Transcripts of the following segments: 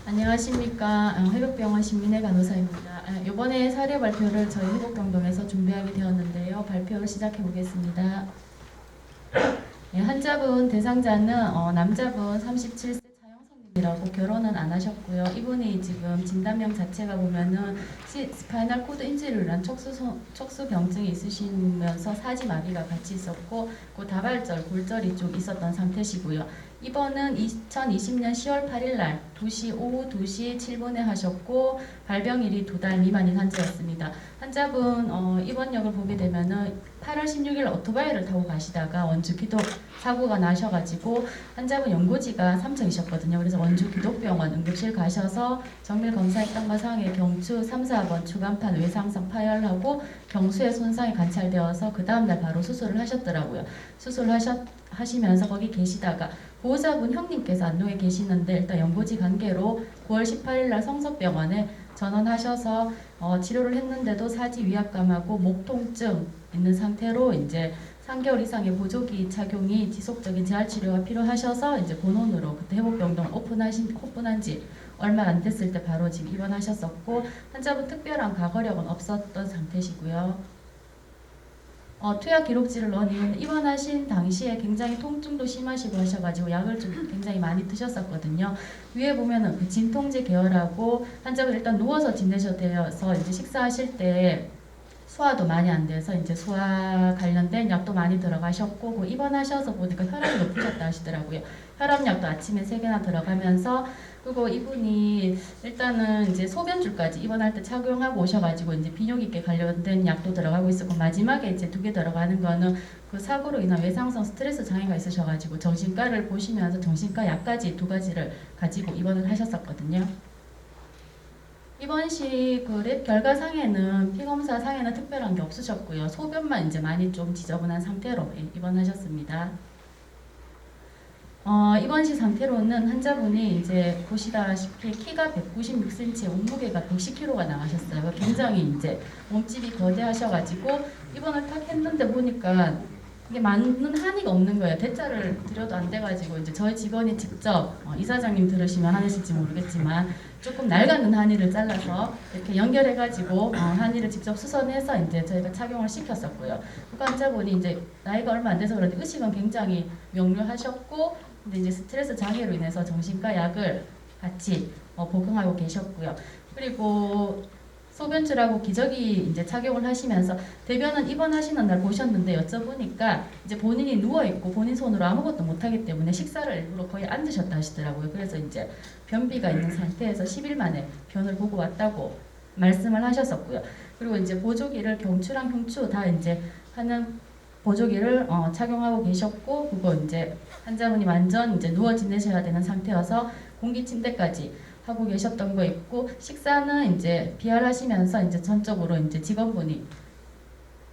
안녕하십니까. 회복병원 신민혜 간호사입니다. 이번에 사례 발표를 저희 회복병동에서 준비하게 되었는데요. 발표를 시작해 보겠습니다. 환자분 대상자는 남자분 37세 차영성님이라고 결혼은 안 하셨고요. 이분이 지금 진단명 자체가 보면은 스파이널 코드 인지를 위한 척수 병증이 있으시면서 사지 마비가 같이 있었고 그 다발절, 골절이 좀 있었던 상태시고요. 입원은 2020년 10월 8일 날 오후 2시 7분에 하셨고 발병일이 2달 미만인 환자였습니다. 환자분 입원력을 보게 되면은 8월 16일 오토바이를 타고 가시다가 원주 기독 사고가 나셔가지고 환자분 연고지가 삼청이셨거든요. 그래서 원주 기독병원 응급실 가셔서 정밀 검사했던 과상의 경추 3, 4번 추간판 외상성 파열하고 경수의 손상이 관찰되어서 그 다음날 바로 수술을 하셨더라고요. 하시면서 거기 계시다가 보호자분 형님께서 안동에 계시는데 일단 연고지 관계로 9월 18일 날 성서병원에 전원하셔서 치료를 했는데도 사지 위압감하고 목 통증 있는 상태로 이제 3개월 이상의 보조기 착용이 지속적인 재활 치료가 필요하셔서 이제 본원으로 그때 회복병동을 오픈한 지 얼마 안 됐을 때 바로 지금 입원하셨었고 환자분 특별한 과거력은 없었던 상태시고요. 투약 기록지를 넣은 이유는 입원하신 당시에 굉장히 통증도 심하시고 하셔가지고 약을 좀 굉장히 많이 드셨었거든요. 위에 보면은 그 진통제 계열하고 환자분 일단 누워서 지내셔야 돼서 이제 식사하실 때 소화도 많이 안 돼서 이제 소화 관련된 약도 많이 들어가셨고 그 입원하셔서 보니까 혈압이 높으셨다 하시더라고요. 혈압약도 아침에 3개나 들어가면서 그리고 이분이 일단은 이제 소변줄까지 입원할 때 착용하고 오셔가지고 이제 비뇨기과 관련된 약도 들어가고 있었고 마지막에 이제 2개 들어가는 거는 그 사고로 인한 외상성 스트레스 장애가 있으셔가지고 정신과를 보시면서 정신과 약까지 2가지를 가지고 입원을 하셨었거든요. 입원 시 그 랩 결과상에는 피검사 상에는 특별한 게 없으셨고요. 소변만 이제 많이 좀 지저분한 상태로 입원하셨습니다. 입원 시 상태로는 환자분이 이제 보시다시피 키가 196cm에 몸무게가 110kg가 나가셨어요. 굉장히 이제 몸집이 거대하셔가지고 입원을 딱 했는데 보니까 이게 맞는 한의가 없는 거예요. 대자를 드려도 안 돼가지고 이제 저희 직원이 직접 이사장님 들으시면 화내실지 모르겠지만 조금 낡은 한의를 잘라서 이렇게 연결해가지고 한의를 직접 수선해서 이제 저희가 착용을 시켰었고요. 그 환자분이 이제 나이가 얼마 안 돼서 그런지 의식은 굉장히 명료하셨고 근데 이제 스트레스 장애로 인해서 정신과 약을 같이 복용하고 계셨고요. 그리고 소변줄하고 기저귀 이제 착용을 하시면서 대변은 입원하시는 날 보셨는데 여쭤보니까 이제 본인이 누워 있고 본인 손으로 아무것도 못 하기 때문에 식사를 일부러 거의 안 드셨다 하시더라고요. 그래서 이제 변비가 있는 상태에서 10일 만에 변을 보고 왔다고 말씀을 하셨었고요. 그리고 이제 보조기를 경추랑 흉추 다 이제 하는 보조기를 착용하고 계셨고 그거 이제 환자분이 완전 이제 누워 지내셔야 되는 상태여서 공기 침대까지 하고 계셨던 거 있고 식사는 이제 비활하시면서 이제 전적으로 이제 직원분이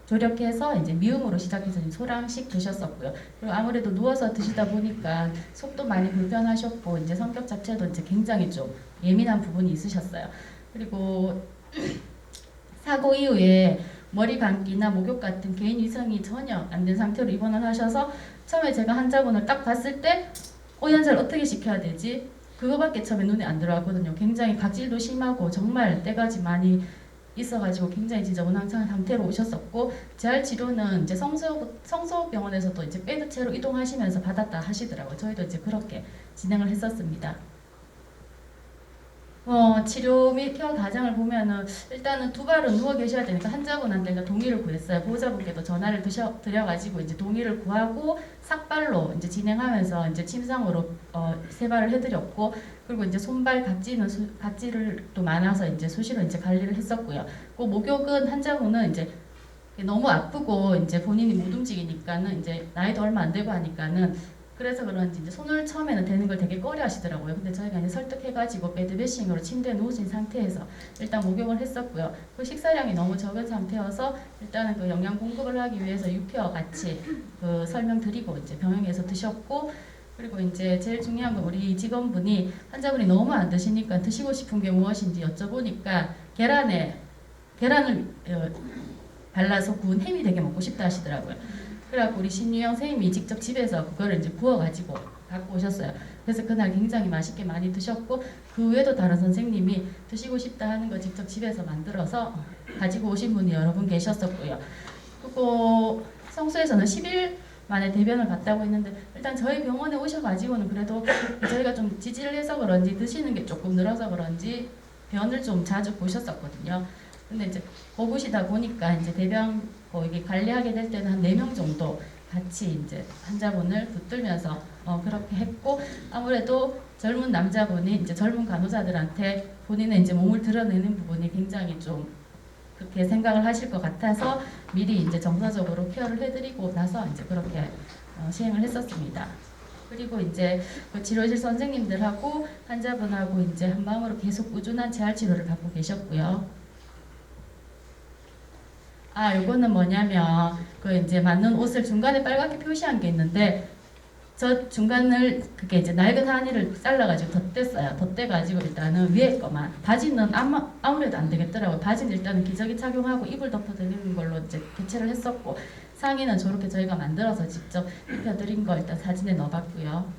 조력해서 이제 미음으로 시작해서 소량씩 드셨었고요. 그리고 아무래도 누워서 드시다 보니까 속도 많이 불편하셨고 이제 성격 자체도 이제 굉장히 좀 예민한 부분이 있으셨어요. 그리고 사고 이후에 머리 감기나 목욕 같은 개인 위생이 전혀 안 된 상태로 입원을 하셔서 처음에 제가 환자분을 딱 봤을 때 연사를 어떻게 시켜야 되지? 그거밖에 처음에 눈에 안 들어왔거든요. 굉장히 각질도 심하고 정말 때까지 많이 있어가지고 굉장히 지저분한 상태로 오셨었고 재활 치료는 이제 성서병원에서도 이제 베드체로 이동하시면서 받았다 하시더라고요. 저희도 이제 그렇게 진행을 했었습니다. 치료 및 케어 과정을 보면은 일단은 2발은 누워 계셔야 되니까 환자분한테 동의를 구했어요. 보호자분께도 전화를 드려가지고 이제 동의를 구하고 삭발로 이제 진행하면서 이제 침상으로 3발을 해드렸고 그리고 이제 손발 각질을 또 많아서 이제 수시로 이제 관리를 했었고요. 그 목욕은 환자분은 이제 너무 아프고 이제 본인이 못 움직이니까는 이제 나이도 얼마 안 되고 하니까는 그래서 그런지 이제 손을 처음에는 대는 걸 되게 꺼려 하시더라고요. 근데 저희가 이제 설득해가지고 베드베싱으로 침대에 누우신 상태에서 일단 목욕을 했었고요. 그 식사량이 너무 적은 상태여서 일단은 그 영양 공급을 하기 위해서 육회와 같이 그 설명드리고 이제 병영에서 드셨고 그리고 이제 제일 중요한 건 우리 직원분이 환자분이 너무 안 드시니까 드시고 싶은 게 무엇인지 여쭤보니까 계란을 발라서 구운 햄이 되게 먹고 싶다 하시더라고요. 그래갖고 우리 신유영 선생님이 직접 집에서 그거를 이제 구워가지고 갖고 오셨어요. 그래서 그날 굉장히 맛있게 많이 드셨고 그 외에도 다른 선생님이 드시고 싶다 하는 거 직접 집에서 만들어서 가지고 오신 분이 여러 분 계셨었고요. 그리고 성수에서는 10일 만에 대변을 봤다고 했는데 일단 저희 병원에 오셔가지고는 그래도 저희가 좀 지지를 해서 그런지 드시는 게 조금 늘어서 그런지 변을 좀 자주 보셨었거든요. 근데 이제 보시다 보니까 이제 대변 이게 관리하게 될 때는 한 4명 정도 같이 이제 환자분을 붙들면서 그렇게 했고 아무래도 젊은 남자분이 이제 젊은 간호사들한테 본인의 이제 몸을 드러내는 부분이 굉장히 좀 그렇게 생각을 하실 것 같아서 미리 이제 정서적으로 케어를 해드리고 나서 이제 그렇게 시행을 했었습니다. 그리고 이제 그 치료실 선생님들하고 환자분하고 이제 한 마음으로 계속 꾸준한 재활 치료를 받고 계셨고요. 요거는 뭐냐면 그 이제 맞는 옷을 중간에 빨갛게 표시한 게 있는데 저 중간을 그게 이제 낡은 하니를 잘라가지고 덧댔어요. 덧대가지고 일단은 위에 거만 바지는 아무래도 안 되겠더라고요. 바지는 일단은 기저귀 착용하고 이불 덮어드리는 걸로 이제 교체를 했었고 상의는 저렇게 저희가 만들어서 직접 입혀드린 거 일단 사진에 넣어봤고요.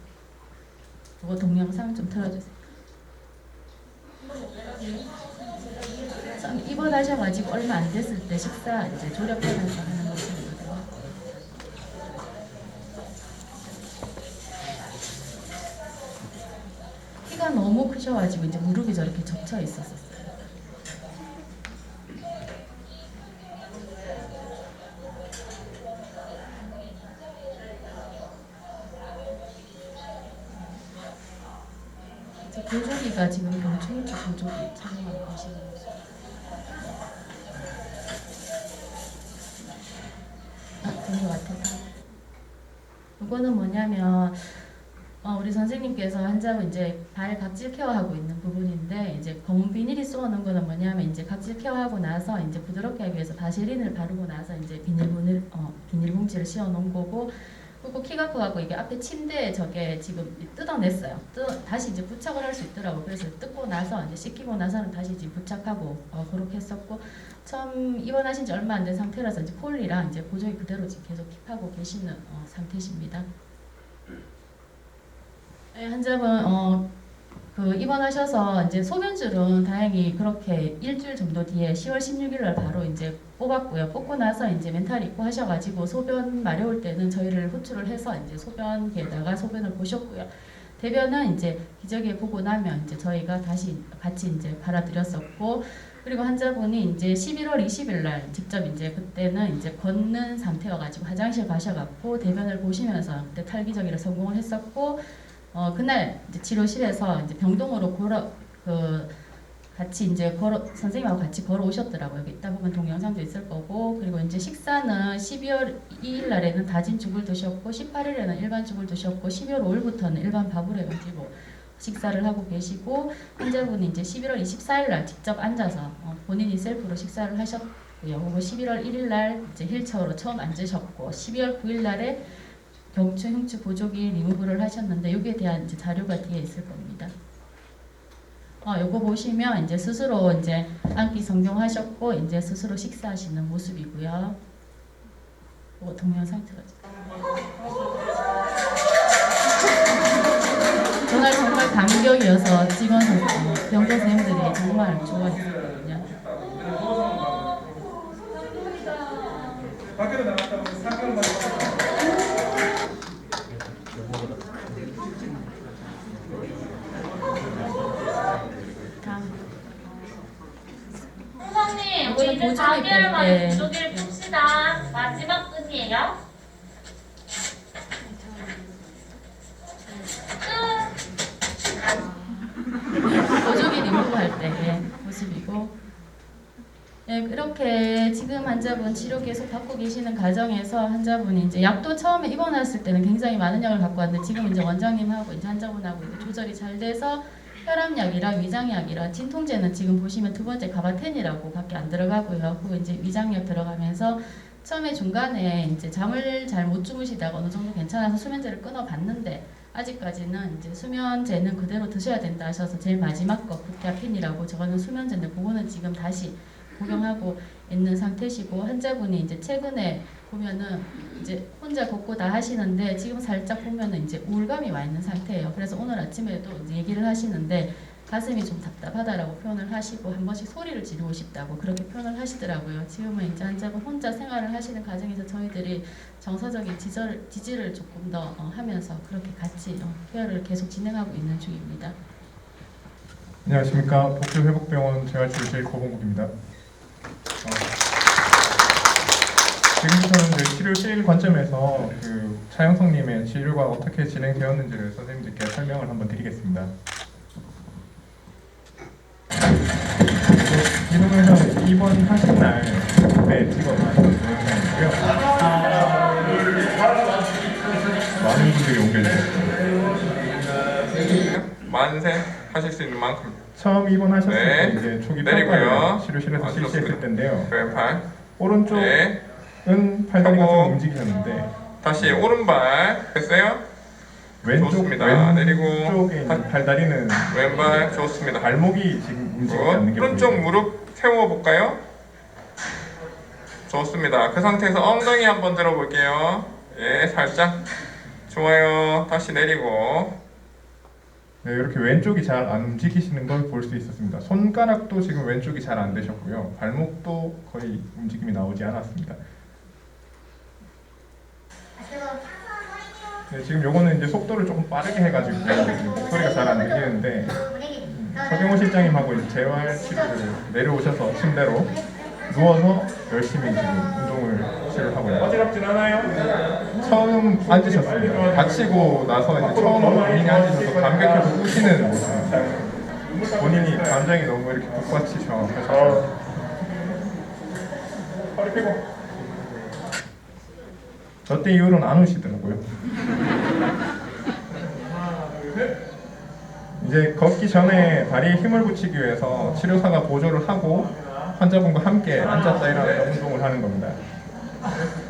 그거 동영상 좀 틀어주세요. 입원하셔가지고 얼마 안 됐을 때 식사 이제 조력하면서 하는 모습입니다. 키가 너무 크셔가지고 이제 무릎이 저렇게 접쳐 있었어요. 보조기가 지금 경추혈주 보조기 착용하고 계시는 모습. 된 것 같아요. 이거는 뭐냐면 우리 선생님께서 환자분 이제 발 각질 케어하고 있는 부분인데 이제 검은 비닐이 쏘는 거는 뭐냐면 이제 각질 케어하고 나서 이제 부드럽게 하기 위해서 바세린을 바르고 나서 이제 비닐봉지를 씌워 놓은 거고 그리고 키가 커갖고 이게 앞에 침대에 저게 지금 뜯어냈어요. 다시 이제 부착을 할 수 있더라고. 그래서 뜯고 나서 이제 씻기고 나서는 다시 이제 부착하고 그렇게 했었고 처음 입원하신 지 얼마 안 된 상태라서 이제 폴리랑 이제 보조기 그대로 지금 계속 킵하고 계시는 상태십니다. 네, 환자분 그 입원하셔서 이제 소변줄은 다행히 그렇게 일주일 정도 뒤에 10월 16일 날 바로 이제 뽑았고요. 뽑고 나서 이제 멘탈 입고 하셔가지고 소변 마려울 때는 저희를 호출을 해서 이제 소변기에다가 소변을 보셨고요. 대변은 이제 기저귀에 보고 나면 이제 저희가 다시 같이 이제 갈아드렸었고 그리고 환자분이 이제 11월 20일 날 직접 이제 그때는 이제 걷는 상태여가지고 화장실 가셔갖고 대변을 보시면서 그때 탈기저귀를 성공을 했었고 그날 이제 치료실에서 이제 병동으로 같이 이제 선생님하고 같이 걸어오셨더라고요. 이따 보면 동영상도 있을 거고 그리고 이제 식사는 12월 2일 날에는 다진 죽을 드셨고 18일에는 일반 죽을 드셨고 12월 5일부터는 일반 밥을 해가지고 식사를 하고 계시고 환자분이 이제 11월 24일 날 직접 앉아서 본인이 셀프로 식사를 하셨고요. 그리고 11월 1일 날 이제 휠체어로 처음 앉으셨고 12월 9일 날에 경추 흉추 보조기 리무브를 하셨는데 여기에 대한 이제 자료가 뒤에 있을 겁니다. 요거 보시면 이제 스스로 이제 앉기 성공하셨고 이제 스스로 식사하시는 모습이고요. 요거 동영상 틀어주세요. 그날 정말 감격이어서 직원 병동 선생님들이 정말 좋아했거든요. 밖으로 나갔다 오면 사과를 받았다. 선생님, 우리 이제 4개월 만에 부조기를 풉시다. 마지막 끝이에요. 보조기 리무브 할 때 모습이고 네, 이렇게 지금 환자분 치료 계속 받고 계시는 과정에서 환자분이 이제 약도 처음에 입원했을 때는 굉장히 많은 약을 갖고 왔는데 지금 이제 원장님하고 이제 환자분하고 이제 조절이 잘 돼서 혈압약이랑 위장약이랑 진통제는 지금 보시면 두 번째 가바텐이라고 밖에 안 들어가고요. 그리고 이제 위장약 들어가면서 처음에 중간에 이제 잠을 잘 못 주무시다가 어느 정도 괜찮아서 수면제를 끊어봤는데 아직까지는 이제 수면제는 그대로 드셔야 된다 하셔서 제일 마지막 거 부티아핀이라고 저거는 수면제인데 그거는 지금 다시 복용하고 있는 상태시고 환자분이 이제 최근에 보면은 이제 혼자 걷고 다 하시는데 지금 살짝 보면은 이제 우울감이 와 있는 상태예요. 그래서 오늘 아침에도 이제 얘기를 하시는데 가슴이 좀 답답하다라고 표현을 하시고 한 번씩 소리를 지르고 싶다고 그렇게 표현을 하시더라고요. 지금은 이제 환자분 혼자 생활을 하시는 과정에서 저희들이 정서적인 지지를 조금 더 하면서 그렇게 같이 케어를 계속 진행하고 있는 중입니다. 안녕하십니까. 복수회복병원 재활치료실 고봉국입니다. 지금부터는 이제 치료실 관점에서 그 차영성님의 치료가 어떻게 진행되었는지를 선생님들께 설명을 한번 드리겠습니다. 이 동영상은 입원하신 날 그때 찍어놓은 동영상이고요. 많은 분들이 옮겨주셨습니다. 만세 하실 수 있는 만큼 처음 입원하셨을 네. 때 이제 초기 내리고요. 평가를 치료실에서 실시했을 좋습니다. 텐데요. 왼팔 오른쪽은 네. 팔다리가 하고. 좀 움직이셨는데 다시 오른발 됐어요? 좋습니다. 내리고. 왼쪽에 있는 팔다리는 왼발 좋습니다. 발목이 지금 움직이지 않는 게 오른쪽 보여요. 무릎 세워볼까요? 좋습니다. 그 상태에서 엉덩이 한번 들어볼게요. 예, 살짝 좋아요. 다시 내리고 네, 이렇게 왼쪽이 잘 안 움직이시는 걸 볼 수 있었습니다. 손가락도 지금 왼쪽이 잘 안 되셨고요. 발목도 거의 움직임이 나오지 않았습니다. 네, 지금 요거는 이제 속도를 조금 빠르게 해가지고 목소리가 잘 안 들리는데 서경호 실장님하고 이제 재활치료를 내려오셔서 침대로 누워서 열심히 지금 운동을 치료하고 있습니다. 어지럽진 않아요? 처음 앉으셨습니다. 다치고 나서 이제 처음으로 본인이 앉으셔서 감격해서 우시는 모습입니다. 본인이 감정이 너무 이렇게 북받치셔. 허리 펴고 저 때 이후로는 안 우시더라고요. 이제 걷기 전에 다리에 힘을 붙이기 위해서 치료사가 보조를 하고 환자분과 함께 앉았다 일어났다 운동을 하는 겁니다.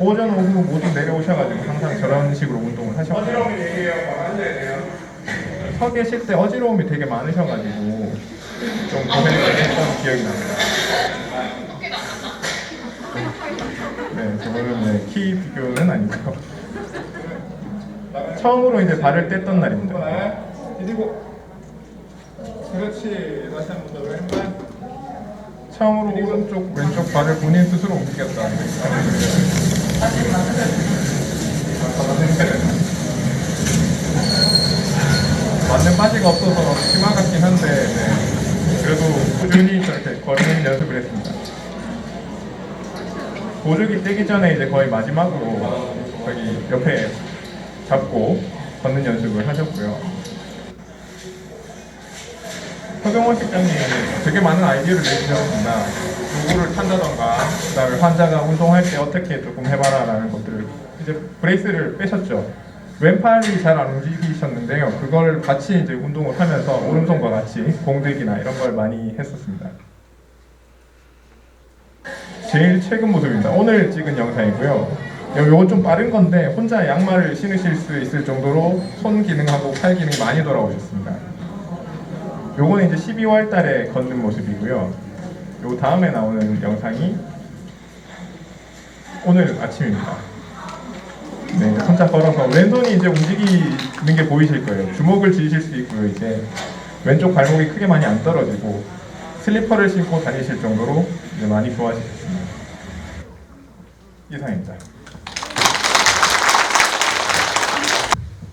오전 오후 모두 내려오셔가지고 항상 저런 식으로 운동을 하셨고요. 어지러움을 얘기해요. 앉아야 돼요. 서 계실 때 어지러움이 되게 많으셔가지고 좀 고생했던 기억이 납니다. 네, 저거는 네, 키 비교는 아니고요. 처음으로 이제 발을 뗐던 날입니다. 디디고 그렇지. 다시 한 번 더 왼발 처음으로 오른쪽 왼쪽 발을 본인 스스로 움직였다. 맞는 바지가 없어서 치마 같긴 한데 네. 그래도 꾸준히 저렇게 걸으는 연습을 했습니다. 보조기 떼기 전에 이제 거의 마지막으로 저기 옆에 잡고 걷는 연습을 하셨고요. 서경원 실장님이 되게 많은 아이디어를 내주셨습니다. 도구를 탄다던가, 그다음에 환자가 운동할 때 어떻게 조금 해봐라라는 것들을 이제 브레이스를 빼셨죠. 왼팔이 잘 안 움직이셨는데요. 그걸 같이 이제 운동을 하면서 오른손과 같이 공들기나 이런 걸 많이 했었습니다. 제일 최근 모습입니다. 오늘 찍은 영상이고요. 요건 좀 빠른 건데 혼자 양말을 신으실 수 있을 정도로 손 기능하고 팔 기능이 많이 돌아오셨습니다. 요거는 이제 12월 달에 걷는 모습이고요. 요 다음에 나오는 영상이 오늘 아침입니다. 네, 혼자 걸어서 왼손이 이제 움직이는 게 보이실 거예요. 주먹을 쥐실 수 있고요. 이제 왼쪽 발목이 크게 많이 안 떨어지고 슬리퍼를 신고 다니실 정도로 이제 많이 좋아지셨습니다. 이상입니다.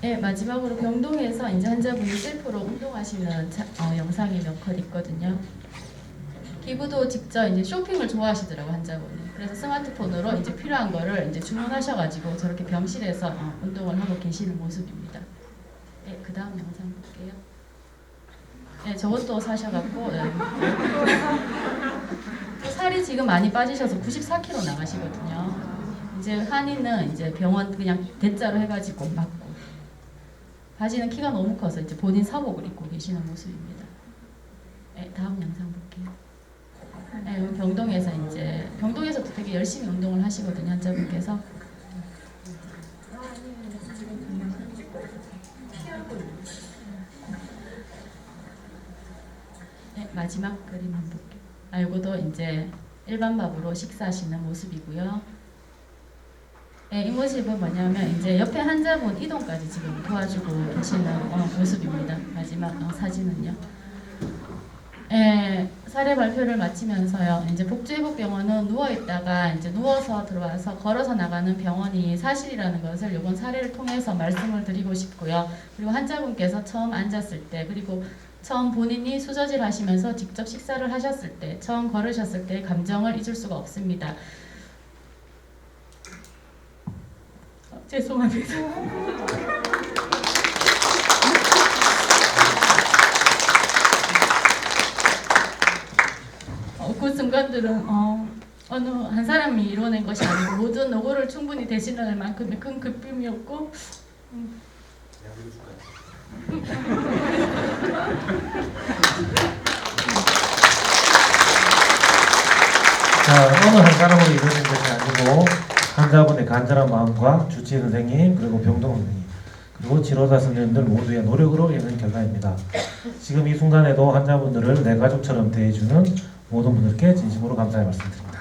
네, 마지막으로 병동에서 이제 환자분이 셀프로 운동하시는 영상이 몇 컷 있거든요. 기구도 직접 이제 쇼핑을 좋아하시더라고 환자분이. 그래서 스마트폰으로 이제 필요한 거를 이제 주문하셔가지고 저렇게 병실에서 운동을 하고 계시는 모습입니다. 네, 그 다음 영상 볼게요. 네, 저것도 사셔갖고 네. 살이 지금 많이 빠지셔서 94kg 나가시거든요. 이제 한이는 이제 병원 그냥 대자로 해가지고 맞고. 바지는 키가 너무 커서 이제 본인 사복을 입고 계시는 모습입니다. 네, 다음 영상 볼게요. 네, 병동에서 이제 병동에서도 되게 열심히 운동을 하시거든요, 환자분께서. 네, 마지막 그림 한번 볼게요. 이것도 이제 일반 밥으로 식사하시는 모습이고요. 네, 이 모습은 뭐냐면 이제 옆에 환자분 이동까지 지금 도와주고 계시는 모습입니다. 마지막 사진은요. 네, 사례 발표를 마치면서요. 이제 복지회복병원은 누워 있다가 이제 누워서 들어와서 걸어서 나가는 병원이 사실이라는 것을 이번 사례를 통해서 말씀을 드리고 싶고요. 그리고 환자분께서 처음 앉았을 때, 그리고 처음 본인이 수저질 하시면서 직접 식사를 하셨을 때, 처음 걸으셨을 때 감정을 잊을 수가 없습니다. 죄송합니다. 그 순간들은 어느 한 사람이 이뤄낸 것이 아니고 모든 노고를 충분히 대신할 만큼의 큰 기쁨이었고 자, 어느 한 사람으로 이루어진 것이 아니고 환자분의 간절한 마음과 주치의 선생님, 그리고 병동 선생님, 그리고 지도자 선생님들 모두의 노력으로 이루어진 결과입니다. 지금 이 순간에도 환자분들을 내 가족처럼 대해주는 모든 분들께 진심으로 감사의 말씀드립니다.